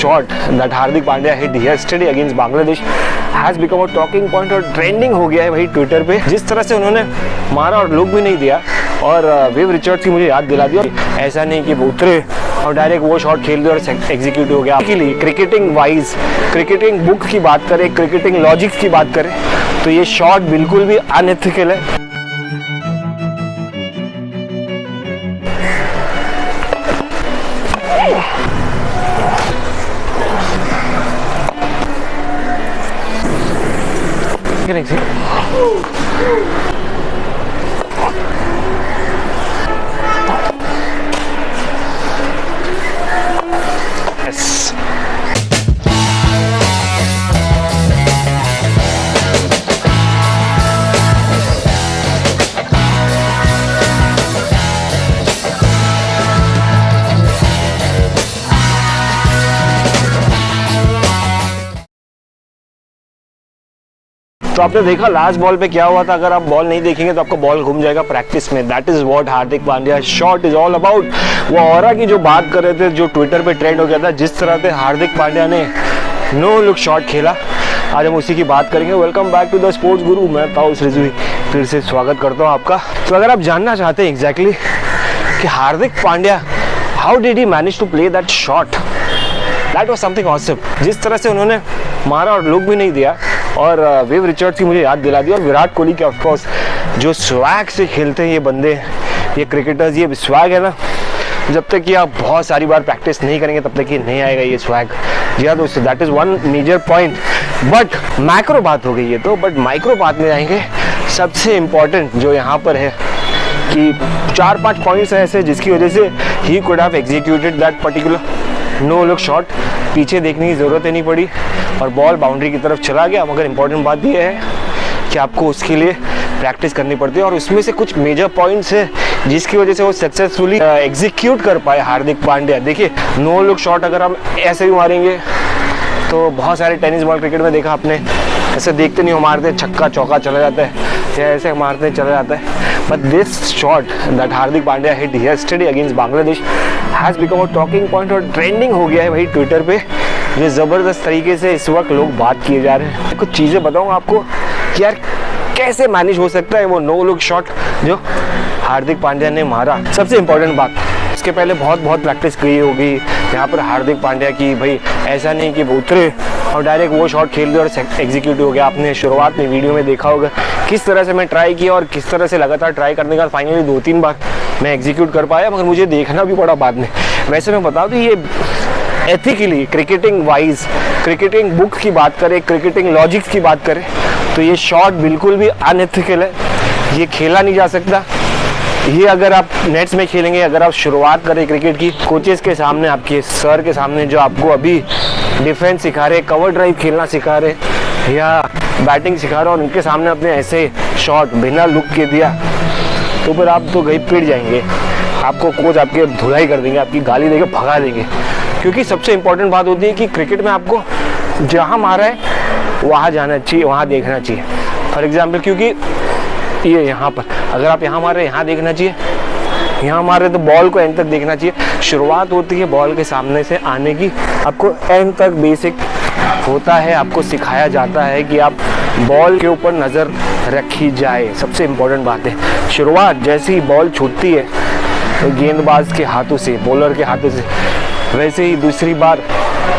shot that Hardik Pandya hit yesterday against Bangladesh has become a talking point और trending हो गया है भाई ट्विटर पे। जिस तरह से उन्होंने मारा और लुक भी नहीं दिया और वेव रिचर्ड्स की मुझे याद दिला दी। ऐसा नहीं कि वो उतरे और डायरेक्ट वो शॉट खेल दिया और एग्जीक्यूट हो गया। क्रिकेटिंग वाइज, क्रिकेटिंग बुक की बात करें, क्रिकेटिंग लॉजिक्स की बात करें तो ये शॉट बिल्कुल भी अनएथिकल है। Yes. तो आपने देखा लास्ट बॉल पे क्या हुआ था। अगर आप बॉल नहीं देखेंगे तो आपका बॉल घूम जाएगा प्रैक्टिस में। That is what Hardik Pandya shot is all about. वो ऑरा की जो बात कर रहे थे, जो ट्विटर पे ट्रेंड हो गया था, जिस तरह से हार्दिक पांड्या ने नो लुक शॉट खेला, आज हम उसी की बात करेंगे। Welcome back to the sports guru. मैं ताउस रिजवी फिर से स्वागत करता हूँ आपका। तो अगर आप जानना चाहते हैं एग्जैक्टली कि Hardik Pandya how did he manage to play that shot, that was something awesome. जिस तरह से उन्होंने मारा और लुक भी नहीं दिया और वेव रिचर्ड्स की मुझे याद दिला दी और विराट कोहली के ऑफकोर्स जो स्वैग से खेलते हैं ये बंदे, ये क्रिकेटर्स, ये स्वैग है ना, जब तक कि आप बहुत सारी बार प्रैक्टिस नहीं करेंगे तब तक ये नहीं आएगा ये स्वैग। जी हाँ दोस्तों, that is one major point. But macro बात हो गई है तो, बट माइक्रो बात में जाएंगे। सबसे इम्पॉर्टेंट जो यहाँ पर है कि 4-5 पॉइंट्स हैं ऐसे जिसकी वजह से ही could have executed that particular no look shot. पीछे देखने की ज़रूरत ही नहीं पड़ी और बॉल बाउंड्री की तरफ चला गया। मगर इम्पॉर्टेंट बात यह है कि आपको उसके लिए प्रैक्टिस करनी पड़ती है और उसमें से कुछ मेजर पॉइंट्स है जिसकी वजह से वो सक्सेसफुली एग्जीक्यूट कर पाए हार्दिक पांड्या। देखिए, नो लुक शॉट अगर हम ऐसे भी मारेंगे तो बहुत सारे टेनिस बॉल क्रिकेट में देखा आपने, ऐसे देखते नहीं हो, मारते छक्का चौका चला जाता है या ऐसे मारते चला जाता है। But this shot that Hardik Pandya hit yesterday against Bangladesh has become a talking point और ट्रेंडिंग हो गया है भाई ट्विटर पे। जो ज़बरदस्त तरीके से इस वक्त लोग बात किए जा रहे हैं। कुछ चीज़ें बताऊँ आपको कि यार कैसे मैनेज हो सकता है वो नो लुक शॉट जो हार्दिक पांड्या ने मारा। सबसे इम्पोर्टेंट बात, इसके पहले बहुत प्रैक्टिस की होगी यहाँ पर हार्दिक पांड्या की। भाई ऐसा नहीं कि वो उतरे और डायरेक्ट वो शॉट खेल दिया और एग्जीक्यूट हो गया। आपने शुरुआत में वीडियो में देखा होगा किस तरह से मैं ट्राई किया और किस तरह से लगातार ट्राई करने के बाद फाइनली 2-3 बार मैं एग्जीक्यूट कर पाया, मगर मुझे देखना भी पड़ा बाद में। वैसे मैं बता दूँ, ये ethically cricketing wise, cricketing book की बात करें, क्रिकेटिंग लॉजिक्स की बात करें तो ये शॉट बिल्कुल भी अनएथिकल है। ये खेला नहीं जा सकता। ये अगर आप नेट्स में खेलेंगे, अगर आप शुरुआत करें क्रिकेट की कोचेस के सामने, आपके सर के सामने जो आपको अभी डिफेंस सिखा रहे, कवर ड्राइव खेलना सिखा रहे या बैटिंग सिखा रहे और उनके सामने अपने ऐसे शॉट बिना लुक के दिया तो फिर आप तो गई पिट जाएंगे। आपको कोच आपके धुलाई कर देंगे, आपकी गाली देके भगा देंगे। क्योंकि सबसे इम्पोर्टेंट बात होती है कि क्रिकेट में आपको जहाँ मारा है वहाँ जाना चाहिए, वहाँ देखना चाहिए। फॉर एग्जाम्पल, क्योंकि ये यहाँ पर अगर आप यहाँ मारे यहाँ देखना चाहिए, यहाँ मारे तो बॉल को एंड तक देखना चाहिए। शुरुआत होती है बॉल के सामने से आने की, आपको एंड तक बेसिक होता है, आपको सिखाया जाता है कि आप बॉल के ऊपर नज़र रखी जाए। सबसे इम्पोर्टेंट बात है, शुरुआत जैसे ही बॉल छूटती है तो गेंदबाज के हाथों से, बॉलर के हाथों से, वैसे ही दूसरी बार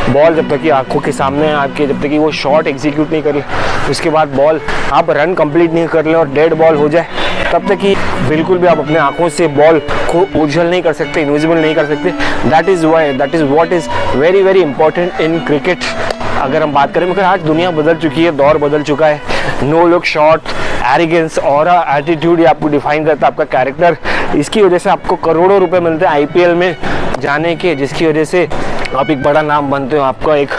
बॉल जब तक कि आंखों के सामने आपके, जब तक कि वो शॉट एग्जीक्यूट नहीं कर ले, उसके बाद बॉल आप रन कंप्लीट नहीं कर ले और डेड बॉल हो जाए, तब तक कि बिल्कुल भी आप अपने आंखों से बॉल को ओझल नहीं कर सकते, इनविजिबल नहीं कर सकते। That is what is very very important in cricket अगर हम बात करें। मगर आज दुनिया बदल चुकी है, दौर बदल चुका है। No look shot, arrogance, aura, attitude, ये आपको डिफाइन करता है, आपका कैरेक्टर। इसकी वजह से आपको करोड़ों रुपए मिलते हैं आईपीएल में जाने के, जिसकी वजह से आप एक बड़ा नाम बनते हो, आपका एक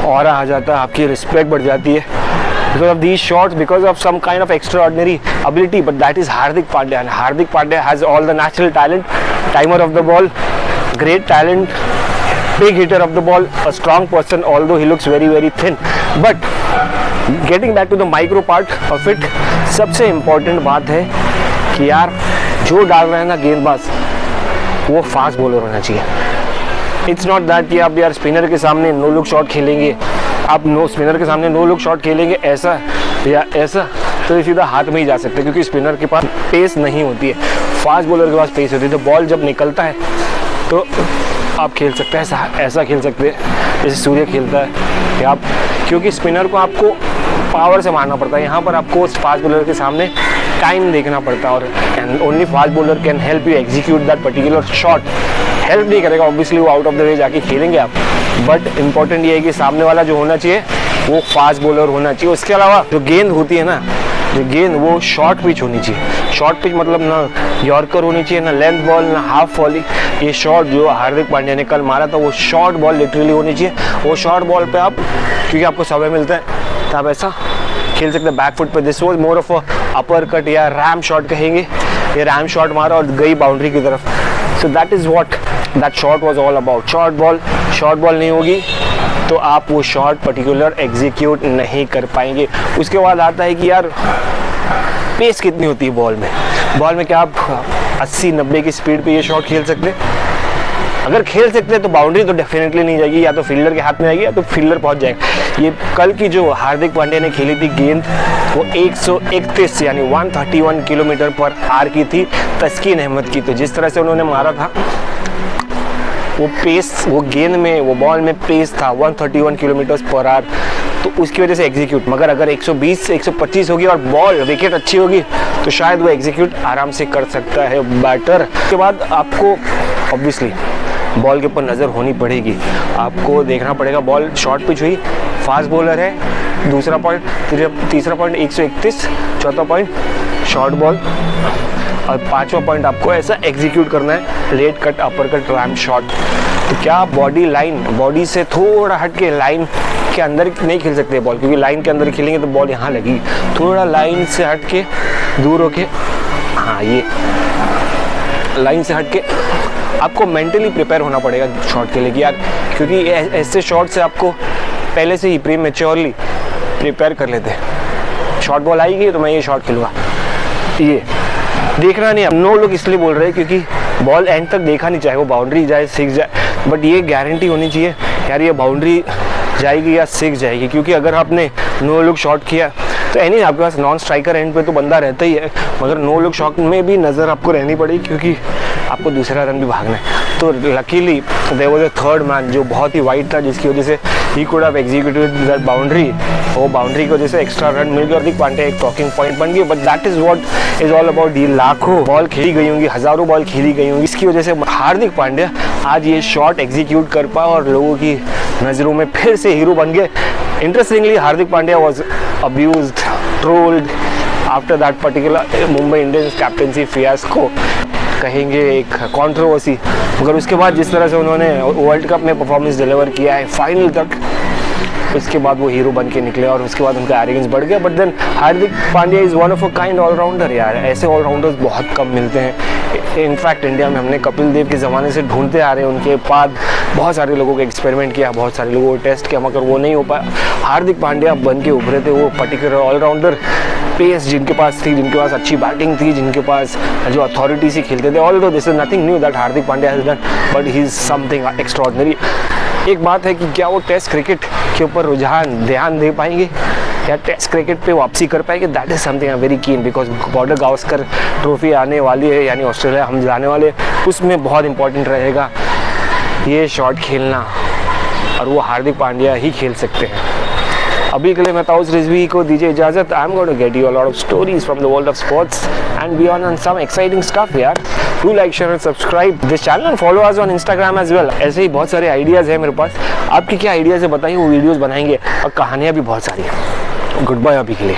ऑरा आ जाता है, आपकी रिस्पेक्ट बढ़ जाती है because of these shots, because of some kind of extraordinary ability. But that is Hardik Pandya, and Hardik Pandya has all the natural talent, timer of the ball, great talent, big hitter of the ball, a strong person, although he looks very very thin. But getting back to the micro part of it, सबसे important बात है कि यार जो डाल रहे हैं ना गेंदबाज, वो फास्ट बॉलर होना चाहिए। इट्स नॉट दैट कि आप यार स्पिनर के सामने नो लुक शॉट खेलेंगे, आप स्पिनर के सामने नो लुक शॉट खेलेंगे ऐसा या ऐसा, तो सीधा हाथ में ही जा सकते हैं, क्योंकि स्पिनर के पास पेस नहीं होती है, फास्ट बॉलर के पास पेस होती है। तो बॉल जब निकलता है तो आप खेल सकते हैं, ऐसा खेल सकते हैं जैसे सूर्य खेलता है कि आप, क्योंकि स्पिनर को आपको पावर से मारना पड़ता है, यहाँ पर आपको फास्ट बॉलर के सामने टाइम देखना पड़ता है, और only fast bowler can help you execute that particular shot. Help नहीं करेगा ऑब्वियसली, वो आउट ऑफ द वे जाके खेलेंगे आप, बट इंपॉर्टेंट ये है कि सामने वाला जो होना चाहिए वो फास्ट बॉलर होना चाहिए। उसके अलावा जो गेंद होती है ना, जो गेंद वो शॉर्ट पिच होनी चाहिए। शॉर्ट पिच मतलब ना यॉर्कर होनी चाहिए, ना लेंथ बॉल, ना हाफ वॉली। ये शॉट जो हार्दिक पांड्या ने कल मारा था वो शॉर्ट बॉल लिटरली होनी चाहिए। वो शॉर्ट बॉल पे आप, क्योंकि आपको समय मिलता है तो आप ऐसा खेल सकते हैं बैक फुट पे। This was more of a upper cut या रैम शॉट कहेंगे, ये रैम शॉट मारा और गई बाउंड्री की तरफ। So that is what that shot was all about. Short ball नहीं होगी तो आप वो शॉट पर्टिकुलर एग्जीक्यूट नहीं कर पाएंगे। उसके बाद आता है कि यार पेस कितनी होती है बॉल में क्या आप 80-90 की स्पीड पे ये शॉट खेल सकते हैं? अगर खेल सकते हैं तो बाउंड्री तो डेफिनेटली नहीं जाएगी, या तो फील्डर के हाथ में आएगी या तो फील्डर पहुंच जाएगा। ये कल की जो हार्दिक पांड्या ने खेली थी गेंद वो 131 यानी 131 किलोमीटर पर आवर की थी तस्कीन अहमद की। तो जिस तरह से उन्होंने मारा था वो पेस, वो गेंद में, वो बॉल में पेस था 131 किलोमीटर पर आवर, तो उसकी वजह से एग्जीक्यूट। मगर अगर 120 से 125 होगी और बॉल विकेट अच्छी होगी तो शायद वो एग्जीक्यूट आराम से कर सकता है बैटर। उसके बाद आपको ऑब्वियसली बॉल के ऊपर नज़र होनी पड़ेगी, आपको देखना पड़ेगा बॉल शॉर्ट पिच हुई, फास्ट बॉलर है, दूसरा पॉइंट, तीसरा पॉइंट 131, चौथा पॉइंट शॉर्ट बॉल, और पांचवा पॉइंट आपको ऐसा एग्जीक्यूट करना है late cut, upper cut, ramp shot. तो क्या बॉडी लाइन, बॉडी से थोड़ा हट के लाइन के अंदर नहीं खेल सकते बॉल, क्योंकि लाइन के अंदर खेलेंगे तो बॉल यहाँ लगेगी। थोड़ा लाइन से हट के दूर होके, हाँ ये लाइन से हट के आपको मेंटली प्रिपेयर होना पड़ेगा शॉट के लिए कि यार, क्योंकि ऐसे शॉट से आपको पहले से ही प्रीमेच्योरली प्रिपेयर कर लेते हैं। शॉट बॉल आएगी तो मैं ये शॉट खेलूँगा, ये देखना नहीं। अब नो लोग इसलिए बोल रहे हैं क्योंकि बॉल एंड तक देखा नहीं, चाहे वो बाउंड्री जाए सिक्स जाए, बट ये गारंटी होनी चाहिए यार ये बाउंड्री जाएगी या सिक्स जाएगी। क्योंकि अगर आपने नो लुक शॉट किया तो एनी आपके पास नॉन स्ट्राइकर एंड पे तो बंदा रहता ही है, मगर नो लुक शॉट में भी नज़र आपको रहनी पड़ेगी क्योंकि आपको दूसरा रन भी भागना है। तो luckily there was a third man जो बहुत ही वाइड था, जिसकी वजह से ही could have executed that boundary. वो बाउंड्री की वजह से एक्स्ट्रा रन मिल गया, हार्दिक पांड्या एक टॉकिंग पॉइंट बन गई। But that is what is all about. ये लाखों बॉल खेली गई होंगी, हज़ारों बॉल खेली गई होंगी, इसकी वजह से हार्दिक पांड्या आज ये शॉट एग्जीक्यूट कर पाए और लोगों की नज़रों में फिर से हीरो बन गए। Interestingly Hardik Pandya was abused, trolled after that particular Mumbai Indians captaincy fiasco, कहेंगे एक कंट्रोवर्सी, मगर उसके बाद जिस तरह से उन्होंने वर्ल्ड कप में परफॉर्मेंस डिलीवर किया है फाइनल तक, उसके बाद वो हीरो बन के निकले और उसके बाद उनका एरोगेंस बढ़ गया। But then Hardik Pandya is one of a kind allrounder यार, ऐसे ऑलराउंडर्स बहुत कम मिलते हैं। इनफैक्ट इंडिया में हमने कपिल देव के ज़माने से ढूंढते आ रहे हैं, उनके बाद बहुत सारे लोगों को एक्सपेरिमेंट किया, बहुत सारे लोगों को टेस्ट किया, मगर वो नहीं हो पाया। हार्दिक पांड्या बन के उभरे थे वो पर्टिकुलर ऑलराउंडर, पेस जिनके पास थी, जिनके पास अच्छी बैटिंग थी, जिनके पास जो अथॉरिटी से खेलते थे। Although this is nothing knew that Hardik Pandya has done, but he is something extraordinary. एक बात है कि क्या वो टेस्ट क्रिकेट के ऊपर रुझान ध्यान दे पाएंगे या टेस्ट क्रिकेट पे वापसी कर पाएंगे, that is something I am very keen, because border Gavaskar trophy आने वाली है, यानी ऑस्ट्रेलिया हम जाने वाले, उसमें बहुत इंपॉर्टेंट रहेगा ये शॉट खेलना, और वो हार्दिक पांड्या ही खेल सकते हैं। अभी के लिए मैं ताउस रिजवी को दीजिए इजाज़त। I am going to get you a lot of stories from the world of sports and beyond and some exciting stuff यार। Do like, share and subscribe this channel and follow us on Instagram as well. ऐसे ही बहुत सारे ideas हैं मेरे पास, आपकी क्या ideas है बताइए, वो वीडियोज़ बनाएंगे और कहानियाँ भी बहुत सारी हैं। गुड बाय अभी के लिए।